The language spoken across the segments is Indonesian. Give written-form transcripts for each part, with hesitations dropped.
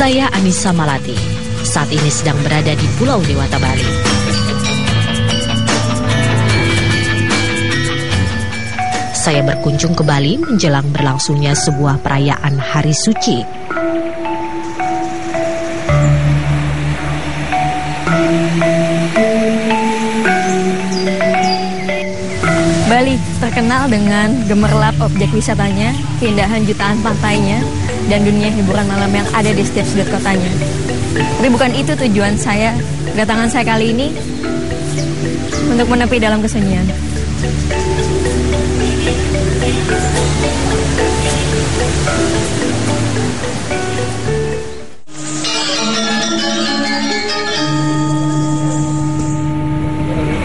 Saya Anissa Malati, saat ini sedang berada di Pulau Dewata, Bali. Saya berkunjung ke Bali menjelang berlangsungnya sebuah perayaan Hari Suci. Bali terkenal dengan gemerlap objek wisatanya, keindahan jutaan pantainya, dan dunia hiburan malam yang ada di setiap sudut kotanya. Tapi bukan itu tujuan saya, kedatangan saya kali ini untuk menepi dalam kesunyian.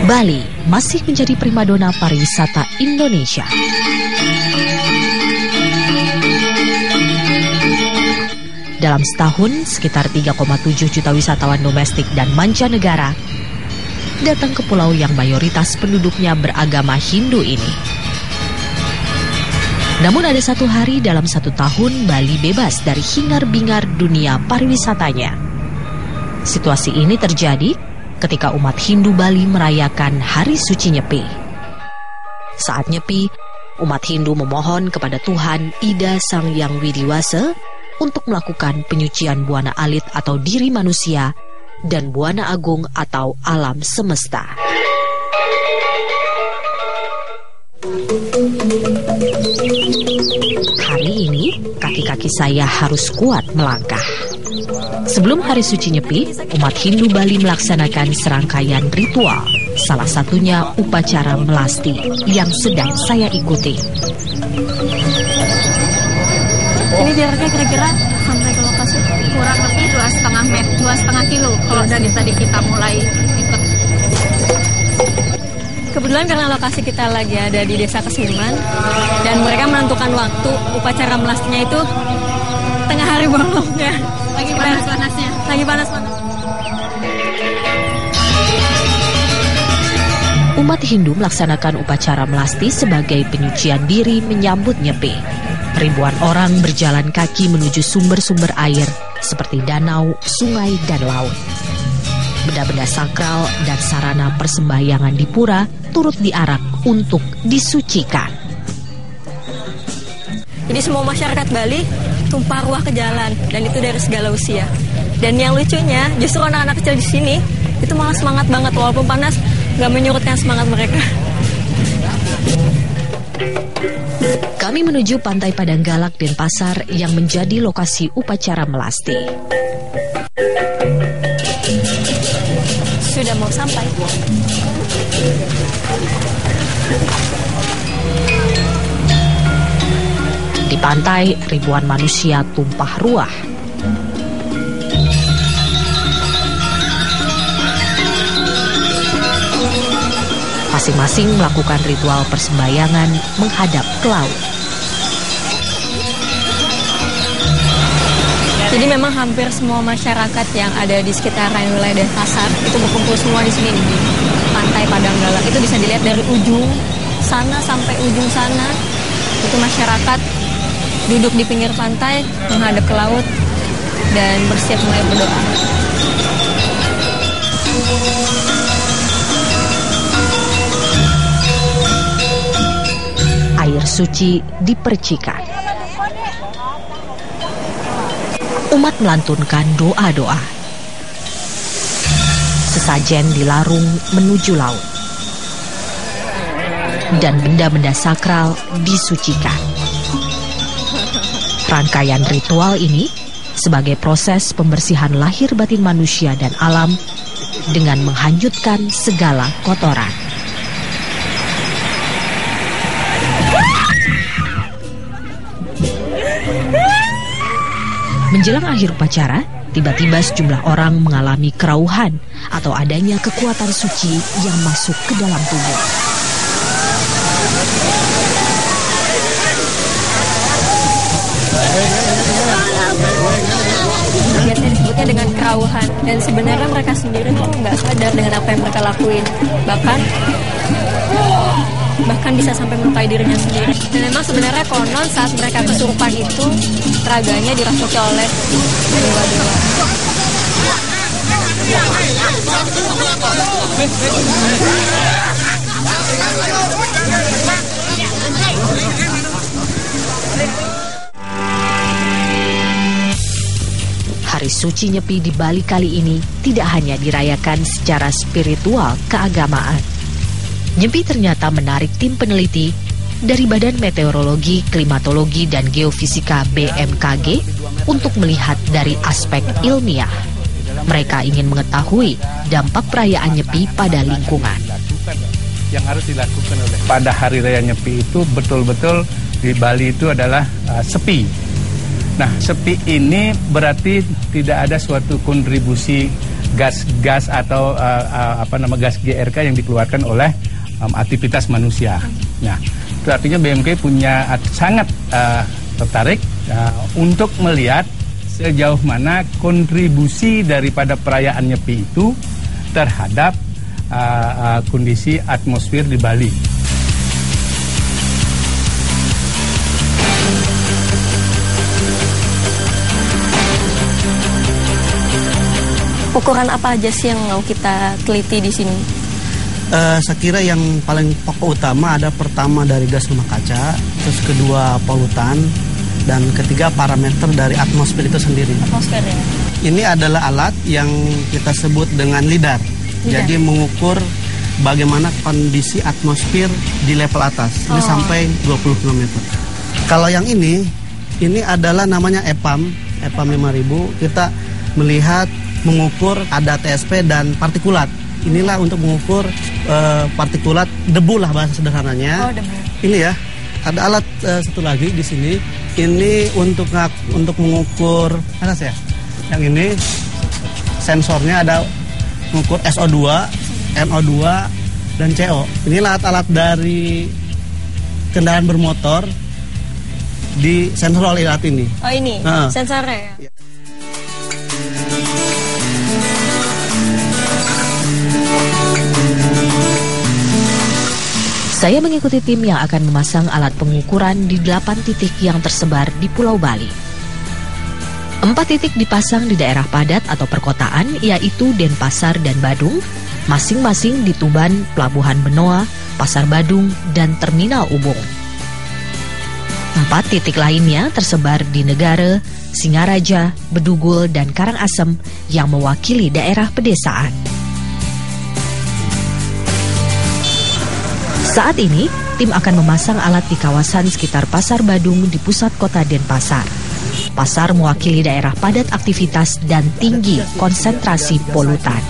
Bali masih menjadi primadona pariwisata Indonesia. Dalam setahun, sekitar 3,7 juta wisatawan domestik dan mancanegara datang ke pulau yang mayoritas penduduknya beragama Hindu ini. Namun ada satu hari dalam satu tahun Bali bebas dari hingar-bingar dunia pariwisatanya. Situasi ini terjadi ketika umat Hindu Bali merayakan Hari Suci Nyepi. Saat Nyepi, umat Hindu memohon kepada Tuhan Ida Sang Yang Widiwasa untuk melakukan penyucian buana alit atau diri manusia dan buana agung atau alam semesta. Hari ini, kaki-kaki saya harus kuat melangkah. Sebelum Hari Suci Nyepi, umat Hindu Bali melaksanakan serangkaian ritual. Salah satunya upacara melasti yang sedang saya ikuti. Ini jaraknya kira-kira sampai ke lokasi kurang lebih 2,5 kilo kalau dari tadi kita mulai ikut. Kebetulan karena lokasi kita lagi ada di Desa Kesirman dan mereka menentukan waktu upacara melastinya itu tengah hari bolongnya. Lagi panas-panasnya. Lagi panas-panas. Umat Hindu melaksanakan upacara melasti sebagai penyucian diri menyambut Nyepi. Ribuan orang berjalan kaki menuju sumber-sumber air seperti danau, sungai, dan laut. Benda-benda sakral dan sarana persembahyangan di pura turut diarak untuk disucikan. Jadi semua masyarakat Bali tumpah ruah ke jalan dan itu dari segala usia. Dan yang lucunya justru anak-anak kecil di sini itu malah semangat banget walaupun panas, nggak menyurutkan semangat mereka. Kami menuju Pantai Padang Galak Denpasar yang menjadi lokasi upacara melasti. Sudah mau sampai. Di pantai, ribuan manusia tumpah ruah. Masing-masing melakukan ritual persembahyangan menghadap ke laut. Jadi memang hampir semua masyarakat yang ada di sekitaran wilayah Denpasar itu berkumpul semua di sini di Pantai Padang Galang. Itu bisa dilihat dari ujung sana sampai ujung sana. Itu masyarakat duduk di pinggir pantai menghadap ke laut dan bersiap mulai berdoa. Air suci dipercikan. Umat melantunkan doa-doa. Sesajen dilarung menuju laut. Dan benda-benda sakral disucikan. Rangkaian ritual ini sebagai proses pembersihan lahir batin manusia dan alam dengan menghanyutkan segala kotoran. Menjelang akhir upacara, tiba-tiba sejumlah orang mengalami kerauhan atau adanya kekuatan suci yang masuk ke dalam tubuh. Biasanya disebutnya dengan kerauhan, dan sebenarnya mereka sendiri tuh nggak sadar dengan apa yang mereka lakuin. Bahkan bisa sampai melukai dirinya sendiri. Dan memang sebenarnya konon saat mereka kesurupan itu raganya dirasuki oleh dewa-dewa. Hari suci Nyepi di Bali kali ini tidak hanya dirayakan secara spiritual keagamaan. Nyepi ternyata menarik tim peneliti dari Badan Meteorologi, Klimatologi, dan Geofisika BMKG untuk melihat dari aspek ilmiah. Mereka ingin mengetahui dampak perayaan Nyepi pada lingkungan. Yang harus dilakukan pada Hari Raya Nyepi itu betul-betul di Bali itu adalah sepi. Nah, sepi ini berarti tidak ada suatu kontribusi gas atau gas GRK yang dikeluarkan oleh aktivitas manusia. Nah, itu artinya BMKG sangat tertarik untuk melihat sejauh mana kontribusi daripada perayaan Nyepi itu terhadap kondisi atmosfer di Bali. Ukuran apa aja sih yang mau kita teliti di sini? Saya kira yang paling pokok utama ada pertama dari gas rumah kaca, terus kedua polutan, dan ketiga parameter dari atmosfer itu sendiri. Atmosfer ya? Ini adalah alat yang kita sebut dengan lidar. Jadi mengukur bagaimana kondisi atmosfer di level atas. Ini sampai 20 km. Kalau yang ini adalah namanya EPAM 5000. Kita melihat mengukur ada TSP dan partikulat. Inilah untuk mengukur partikulat debu lah bahasa sederhananya. Debu. Ini ya. Ada alat satu lagi di sini. Ini untuk mengukur ya. Yang ini sensornya ada mengukur SO2, NO2 dan CO. Inilah alat dari kendaraan bermotor di sensor alat ini. Oh ini sensornya ya. Saya mengikuti tim yang akan memasang alat pengukuran di 8 titik yang tersebar di Pulau Bali. 4 titik dipasang di daerah padat atau perkotaan, yaitu Denpasar dan Badung, masing-masing di Tuban, Pelabuhan Benoa, Pasar Badung, dan Terminal Ubung. 4 titik lainnya tersebar di Negara, Singaraja, Bedugul, dan Karangasem yang mewakili daerah pedesaan. Saat ini, tim akan memasang alat di kawasan sekitar Pasar Badung di pusat kota Denpasar. Pasar mewakili daerah padat aktivitas dan tinggi konsentrasi polutan.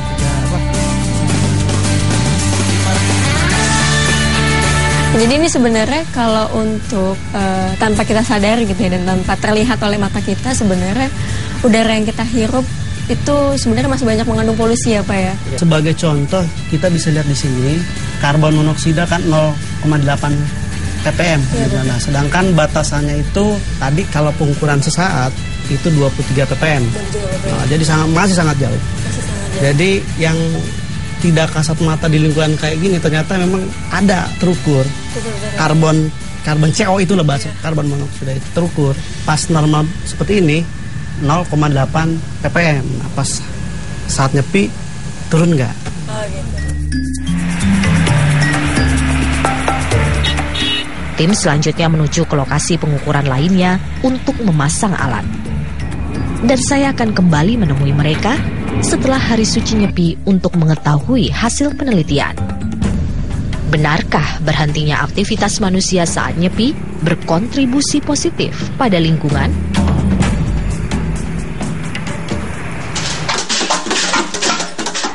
Jadi ini sebenarnya kalau untuk tanpa kita sadari gitu ya, dan tanpa terlihat oleh mata kita, sebenarnya udara yang kita hirup itu sebenarnya masih banyak mengandung polusi ya Pak ya. Sebagai contoh kita bisa lihat di sini karbon monoksida kan 0,8 ppm. Nah, sedangkan batasannya itu tadi kalau pengukuran sesaat itu 23 ppm. Nah, jadi masih sangat jauh. Jadi yang tidak kasat mata di lingkungan kayak gini ternyata memang ada terukur karbon CO itu lah bahasa karbon monoksida itu terukur pas normal seperti ini 0,8 ppm. Nah, pas saat nyepi turun nggak? Tim selanjutnya menuju ke lokasi pengukuran lainnya untuk memasang alat. Dan saya akan kembali menemui mereka setelah hari suci Nyepi untuk mengetahui hasil penelitian. Benarkah berhentinya aktivitas manusia saat Nyepi berkontribusi positif pada lingkungan?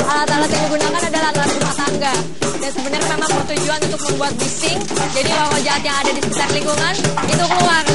Alat-alat yang digunakan adalah alat rumah tangga. Dan sebenarnya memang bertujuan untuk membuat bising. Jadi roh jahat yang ada di sekitar lingkungan itu keluar.